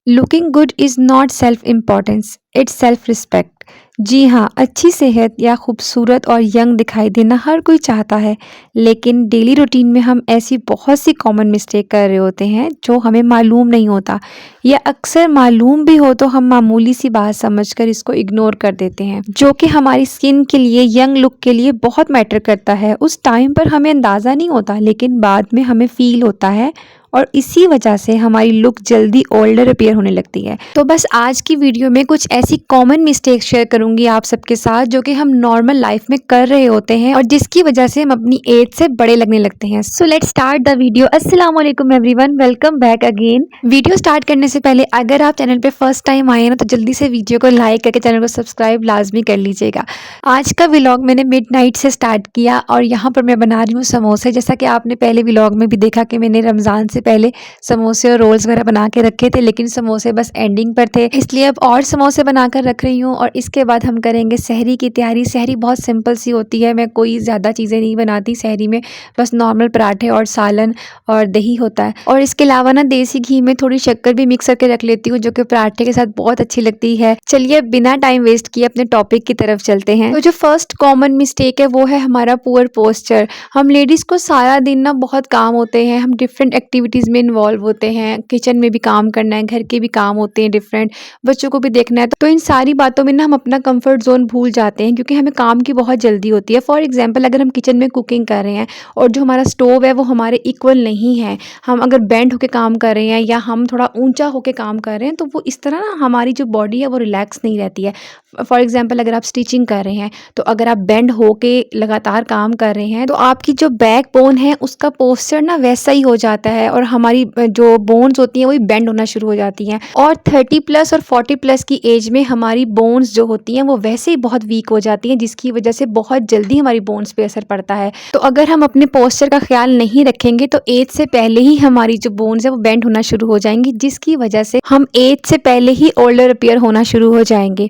Looking good is not self importance, it's self respect. जी हाँ, अच्छी सेहत या खूबसूरत और यंग दिखाई देना हर कोई चाहता है, लेकिन डेली रूटीन में हम ऐसी बहुत सी कॉमन मिस्टेक कर रहे होते हैं जो हमें मालूम नहीं होता, या अक्सर मालूम भी हो तो हम मामूली सी बात समझकर इसको इग्नोर कर देते हैं, जो कि हमारी स्किन के लिए, यंग लुक के लिए बहुत मैटर करता है। उस टाइम पर हमें अंदाज़ा नहीं होता, लेकिन बाद में हमें फील होता है, और इसी वजह से हमारी लुक जल्दी ओल्डर अपीयर होने लगती है। तो बस आज की वीडियो में कुछ ऐसी कॉमन मिस्टेक शेयर करूंगी आप सबके साथ, जो कि हम नॉर्मल लाइफ में कर रहे होते हैं और जिसकी वजह से हम अपनी एज से बड़े लगने लगते हैं। So let's start the video. अस्सलाम वालेकुम everyone, welcome back again. Video start करने से पहले अगर आप चैनल पे फर्स्ट टाइम आए हैं ना, तो जल्दी से वीडियो को लाइक करके चैनल को सब्सक्राइब लाजमी कर लीजिएगा। आज का व्लॉग मैंने मिडनाइट से स्टार्ट किया और यहाँ पर मैं बना रही हूँ समोसे। जैसा कि आपने पहले व्लॉग में भी देखा कि मैंने रमज़ान से पहले समोसे और रोल्स वगैरह बना के रखे थे, लेकिन समोसे बस एंडिंग पर थे, इसलिए अब और समोसे बनाकर रख रही हूँ। और इसके बाद हम करेंगे सहरी की तैयारी। सहरी बहुत सिंपल सी होती है, मैं कोई ज़्यादा चीज़ें नहीं बनाती सहरी में, बस नॉर्मल पराठे और सालन और दही होता है। और इसके अलावा ना देसी घी में थोड़ी शक्कर भी मिक्स करके रख लेती हूँ, जो कि पराठे के साथ बहुत अच्छी लगती है। चलिए बिना टाइम वेस्ट किए अपने टॉपिक की तरफ चलते हैं। तो जो फर्स्ट कॉमन मिस्टेक है वो है हमारा पुअर पोस्चर। हम लेडीज़ को सारा दिन ना बहुत काम होते हैं, हम डिफरेंट एक्टिविटीज़ में इन्वॉल्व होते हैं, किचन में भी काम करना है, घर के भी काम होते हैं डिफरेंट, बच्चों को भी देखना है। तो इन सारी बातों में ना हम अपना कंफर्ट जोन भूल जाते हैं, क्योंकि हमें काम की बहुत जल्दी होती है। फॉर एग्जांपल, अगर हम किचन में कुकिंग कर रहे हैं और जो हमारा स्टोव है वो हमारे इक्वल नहीं है, हम अगर बेंड होके काम कर रहे हैं या हम थोड़ा ऊंचा होके काम कर रहे हैं, तो वो इस तरह ना हमारी जो बॉडी है वो रिलैक्स नहीं रहती है। फॉर एग्जाम्पल, अगर आप स्टिचिंग कर रहे हैं तो अगर आप बेंड होके लगातार काम कर रहे हैं तो आपकी जो बैक बोन है उसका पोस्चर ना वैसा ही हो जाता है, और हमारी जो बोन्स होती हैं वही बेंड होना शुरू हो जाती हैं। और 30 प्लस और 40 प्लस की एज में हमारी बोन्स जो होती हैं वो वैसे ही बहुत वीक हो जाती हैं, जिसकी वजह से बहुत जल्दी हमारी बोन्स पे असर पड़ता है। तो अगर हम अपने पोस्चर का ख्याल नहीं रखेंगे तो एज से पहले ही हमारी जो बोन्स है वो बेंड होना शुरू हो जाएंगी, जिसकी वजह से हम एज से पहले ही ओल्डर अपीयर होना शुरू हो जाएंगे।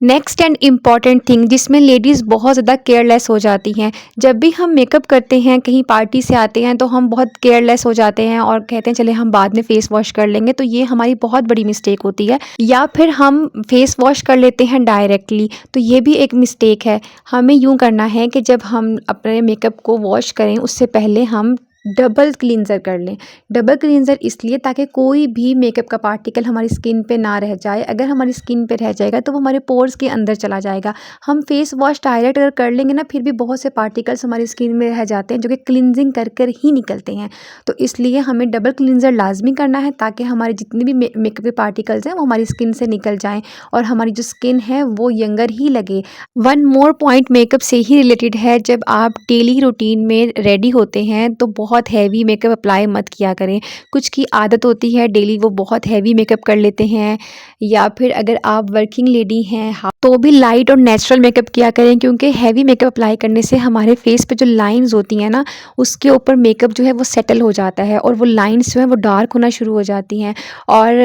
नेक्स्ट एंड इम्पॉर्टेंट थिंग जिसमें लेडीज़ बहुत ज़्यादा केयरलेस हो जाती हैं, जब भी हम मेकअप करते हैं, कहीं पार्टी से आते हैं तो हम बहुत केयरलेस हो जाते हैं और कहते हैं चले हम बाद में फ़ेस वॉश कर लेंगे। तो ये हमारी बहुत बड़ी मिस्टेक होती है। या फिर हम फेस वॉश कर लेते हैं डायरेक्टली, तो ये भी एक मिस्टेक है। हमें यूँ करना है कि जब हम अपने मेकअप को वॉश करें उससे पहले हम डबल क्लींजर कर लें। डबल क्लींजर इसलिए ताकि कोई भी मेकअप का पार्टिकल हमारी स्किन पे ना रह जाए। अगर हमारी स्किन पे रह जाएगा तो वो हमारे पोर्स के अंदर चला जाएगा। हम फेस वॉश डायरेक्ट अगर कर लेंगे ना, फिर भी बहुत से पार्टिकल्स हमारी स्किन में रह जाते हैं, जो कि क्लिनजिंग कर कर ही निकलते हैं। तो इसलिए हमें डबल क्लींजर लाजमी करना है, ताकि हमारे जितने भी मेकअप के पार्टिकल्स हैं वो हमारी स्किन से निकल जाएँ और हमारी जो स्किन है वो यंगर ही लगे। वन मोर पॉइंट मेकअप से ही रिलेटेड है, जब आप डेली रूटीन में रेडी होते हैं तो बहुत हैवी मेकअप अप्लाई मत किया करें। कुछ की आदत होती है डेली वो बहुत हैवी मेकअप कर लेते हैं, या फिर अगर आप वर्किंग लेडी हैं तो भी लाइट और नेचुरल मेकअप किया करें, क्योंकि हैवी मेकअप अप्लाई करने से हमारे फेस पे जो लाइंस होती हैं ना, उसके ऊपर मेकअप जो है वो सेटल हो जाता है और वो लाइंस जो है वो डार्क होना शुरू हो जाती हैं। और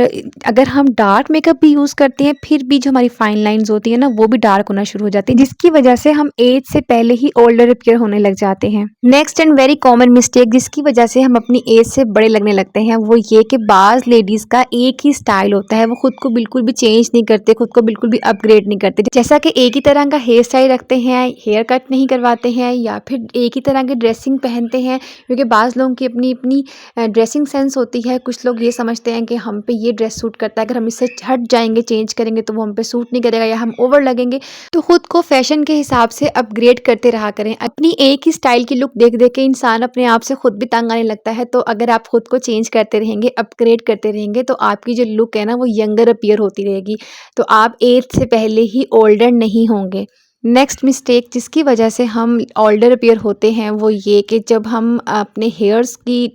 अगर हम डार्क मेकअप भी यूज़ करते हैं फिर भी जो हमारी फाइन लाइंस होती हैं ना वो भी डार्क होना शुरू हो जाती है, जिसकी वजह से हम एज से पहले ही ओल्डर अपीयर होने लग जाते हैं। Next and very common mistake जिसकी वजह से हम अपनी एज से बड़े लगने लगते हैं वो ये कि बाज़ लेडीज़ का एक ही स्टाइल होता है, वो खुद को बिल्कुल भी चेंज नहीं करते, खुद को बिल्कुल भी अपग्रेड नहीं करते। जैसा कि एक ही तरह का हेयर स्टाइल रखते हैं, हेयर कट नहीं करवाते हैं, या फिर एक ही तरह की ड्रेसिंग पहनते हैं, क्योंकि बाज़ लोगों की अपनी अपनी ड्रेसिंग सेंस होती है। कुछ लोग ये समझते हैं कि हम पे ये ड्रेस सूट करता है, अगर हम इससे हट जाएंगे, चेंज करेंगे तो वो हम पे सूट नहीं करेगा या हम ओवर लगेंगे। तो खुद को फैशन के हिसाब से अपग्रेड करते रहा करें। अपनी एक ही स्टाइल की लुक देख देख के इंसान अपने आप से खुद भी तंग आने लगता है। तो अगर आप खुद को चेंज करते रहेंगे, अपग्रेड करते रहेंगे, तो आपकी जो लुक है ना वो यंगर अपीयर होती रहेगी, तो आप एज से पहले ही ओल्डर नहीं होंगे। नेक्स्ट मिस्टेक जिसकी वजह से हम ओल्डर अपीयर होते हैं वो ये कि जब हम अपने हेयर्स की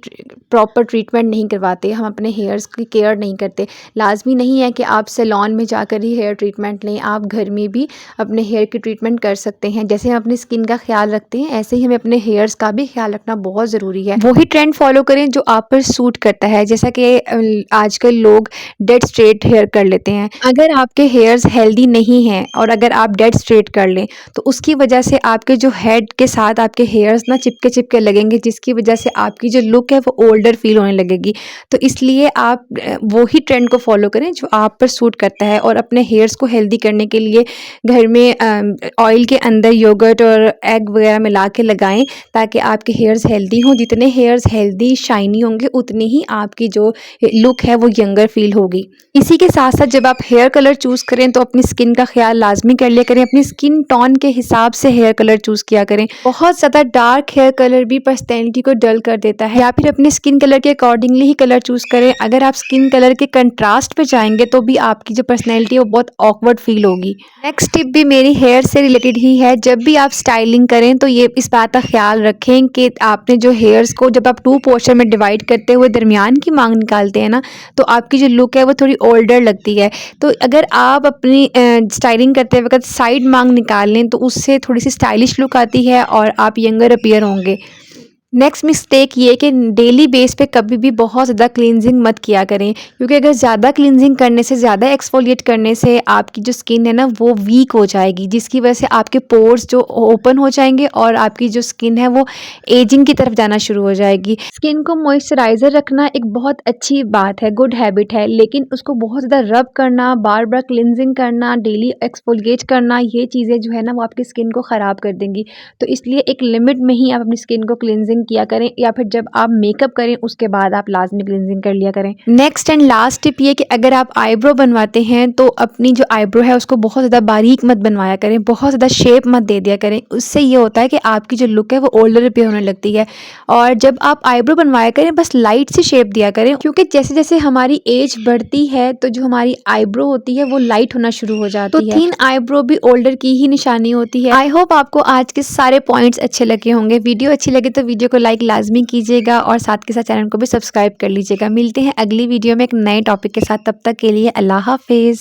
प्रॉपर ट्रीटमेंट नहीं करवाते, हम अपने हेयर्स की केयर नहीं करते। लाजमी नहीं है कि आप सैलून में जाकर ही हेयर ट्रीटमेंट लें, आप घर में भी अपने हेयर की ट्रीटमेंट कर सकते हैं। जैसे हम अपनी स्किन का ख्याल रखते हैं, ऐसे ही हमें अपने हेयर्स का भी ख्याल रखना बहुत ज़रूरी है। वही ट्रेंड फॉलो करें जो आप पर सूट करता है। जैसा कि आजकल लोग डेड स्ट्रेट हेयर कर लेते हैं। अगर आपके हेयर्स हेल्दी नहीं हैं और अगर आप डेड स्ट्रेट कर लें, तो उसकी वजह से आपके जो हेड के साथ आपके हेयर्स ना चिपके-चिपके लगेंगे, जिसकी वजह से आपकी जो लुक है वो ओल्डर फ़ील होने लगेगी। तो इसलिए आप वो ही ट्रेंड को फ़ॉलो करें जो आप पर सूट करता है, और अपने हेयर्स को हेल्दी करने के लिए घर में ऑयल के अंदर योगर्ट और एग वगैरह मिला के लगाएँ, ताकि आपके हेयर्स हेल्दी हों। जितने हेयर्स हेल्दी, शाइनी होंगे, उतनी ही आपकी जो लुक है वो यंगर फ़ील होगी। इसी के साथ-साथ जब आप हेयर कलर चूज़ करें तो अपनी स्किन का ख़्याल लाज़मी कर लिया करें, अपनी स्किन टोन के हिसाब से हेयर कलर चूज़ किया करें। बहुत ज़्यादा डार्क हेयर कलर भी पर्सनैलिटी को डल कर देता है, या फिर अपने स्किन कलर के अकॉर्डिंगली ही कलर चूज़ करें। अगर आप स्किन कलर के कंट्रास्ट पे जाएँगे तो भी आपकी जो पर्सनैलिटी है वो बहुत ऑकवर्ड फ़ील होगी। नेक्स्ट टिप भी मेरी हेयर से रिलेटेड ही है। जब भी आप स्टाइलिंग करें तो ये इस बात का ख़्याल रखें कि आपने जो हेयर्स को जब आप 2 पोर्शन में डिवाइड करते हुए दरमियान की मांग निकालते हैं ना, तो आपकी जो लुक है वो थोड़ी ओल्डर लगती है। तो अगर आप अपनी स्टाइलिंग करते वक़्त साइड मांग निकाल लें तो उससे थोड़ी-सी स्टाइलिश लुक आती है और आप यंगर अपीयर होंगे। नेक्स्ट मिस्टेक ये कि डेली बेस पे कभी भी बहुत ज़्यादा क्लींजिंग मत किया करें, क्योंकि अगर ज़्यादा क्लींजिंग करने से, ज़्यादा एक्सफोलिएट करने से आपकी जो स्किन है ना वो वीक हो जाएगी, जिसकी वजह से आपके पोर्स जो ओपन हो जाएंगे और आपकी जो स्किन है वो एजिंग की तरफ जाना शुरू हो जाएगी। स्किन को मॉइस्चराइज़र रखना एक बहुत अच्छी बात है, गुड हैबिट है, लेकिन उसको बहुत ज़्यादा रब करना, बार बार क्लींजिंग करना, डेली एक्सफोलिएट करना, ये चीज़ें जो है ना वो आपकी स्किन को ख़राब कर देंगी। तो इसलिए एक लिमिट में ही आप अपनी स्किन को क्लींजिंग किया करें, या फिर जब आप मेकअप करें उसके बाद आप लाजमी क्लींजिंग कर लिया करें। नेक्स्ट एंड लास्ट टिप ये कि अगर आप आईब्रो बनवाते हैं तो अपनी जो आईब्रो है उसको बहुत ज़्यादा बारीक मत बनवाया करें, बहुत ज़्यादा शेप मत दे दिया करें। उससे ये होता है कि आपकी जो लुक है वो ओल्डर अपीयर होने लगती है। और जब आप आईब्रो बनवाया करें बस लाइट सी शेप दिया करें, क्योंकि जैसे जैसे हमारी एज बढ़ती है तो जो हमारी आईब्रो होती है वो लाइट होना शुरू हो जाती है। तो थिन आईब्रो भी ओल्डर की ही निशानी होती है। आई होप आपको आज के सारे पॉइंट्स अच्छे लगे होंगे। वीडियो अच्छी लगे तो वीडियो को लाइक लाजमी कीजिएगा और साथ के साथ चैनल को भी सब्सक्राइब कर लीजिएगा। मिलते हैं अगली वीडियो में एक नए टॉपिक के साथ, तब तक के लिए अल्लाह हाफिज़।